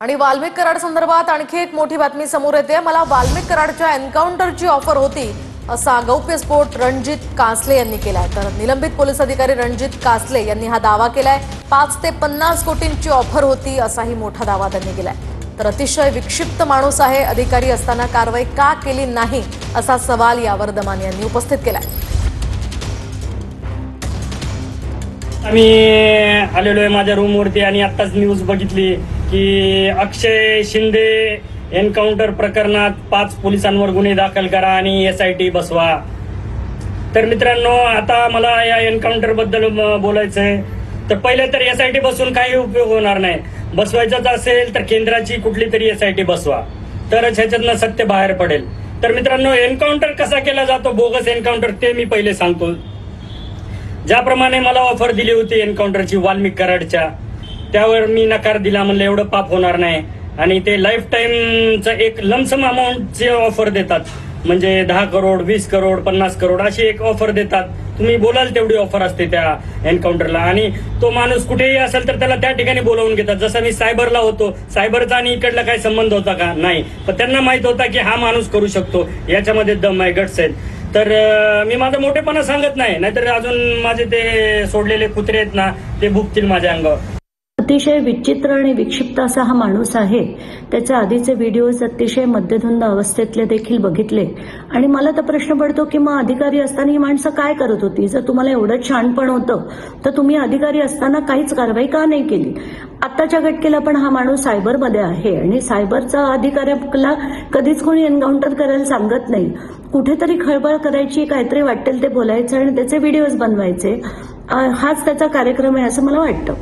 आणि वाल्मिक कराड संदर्भात आणखी एक मोठी बातमी समोर येते। मला वाल्मिक कराडच्या एन्काउंटरची ऑफर होती असा गौप्यस्फोट रणजित कासले यांनी केलाय। तर निलंबित पोलीस अधिकारी रणजित कासले यांनी हा दावा केलाय। 5 ते 50 कोटींची ऑफर होती असाही मोठा दावा त्यांनी केलाय। तर अतिशय विक्षिप्त माणूस आहे, अधिकारी असताना कारवाई का केली नाही असा सवाल यावर दमानी यांनी उपस्थित केलाय। आम्ही आलेलो आहे माझ्या रूमवरती आणि आत्ताच न्यूज बघितली की अक्षय शिंदे एन्काउंटर प्रकरणात 5 पोलिसांवर गुन्हे दाखल करा आणि SIT बसवा। तर मित्रांनो, आता मला या एन्काउंटर बद्दल बोलायचं आहे। तर पहिले तर SIT बसून काही उपयोग होणार नाही। बसवायचंच असेल तर केंद्राची कुठली तरी SIT बसवा, तरच ह्याच्यातनं सत्य बाहेर पडेल। तर मित्रांनो, एन्काउंटर कसा केला जातो, बोगस एन्काउंटर, ते मी पहिले सांगतो। ज्याप्रमाणे मला ऑफर दिली होती एन्काउंटरची वाल्मिक कराडच्या, त्यावर मी नकार दिला। म्हणलं एवढं पाप होणार नाही, आणि ते लाईफ टाइमचं एक लमसम अमाऊंटची ऑफर देतात, म्हणजे 10 करोड 20 करोड 50 करोड अशी एक ऑफर देतात। तुम्ही बोलाल तेवढी ऑफर असते त्या एन्काउंटरला, आणि तो माणूस कुठेही असेल तर त्याला त्या ठिकाणी बोलावून घेतात। जसं मी सायबरला होतो, सायबरचा आणि इकडला काही संबंध होता का? नाही, पण त्यांना माहित होता की हा माणूस करू शकतो, याच्यामध्ये दम आहे, गट्स आहेत। तर मी माझा मोठेपणा सांगत नाही, नाहीतर अजून माझे ते सोडलेले कुत्रे आहेत ना, ते भुकतील माझ्या अंगावर। अतिशय विचित्र आणि विक्षिप्त असा हा माणूस आहे। त्याचे आधीचे व्हिडिओज अतिशय मध्यधुंद अवस्थेतले देखील बघितले, आणि मला तर प्रश्न पडतो की मग अधिकारी असताना ही माणसं काय करत होती? जर तुम्हाला एवढं छानपण होतं तर तुम्ही अधिकारी असताना काहीच कारवाई का नाही केली? आत्ताच्या घटकेला पण हा माणूस सायबरमध्ये आहे, आणि सायबरचा अधिकाऱ्याला कधीच कोणी एन्काउंटर करायला सांगत नाही। कुठेतरी खळबळ करायची, काहीतरी वाटेल ते बोलायचं आणि त्याचे व्हिडिओज बनवायचे, हाच त्याचा कार्यक्रम आहे असं मला वाटतं।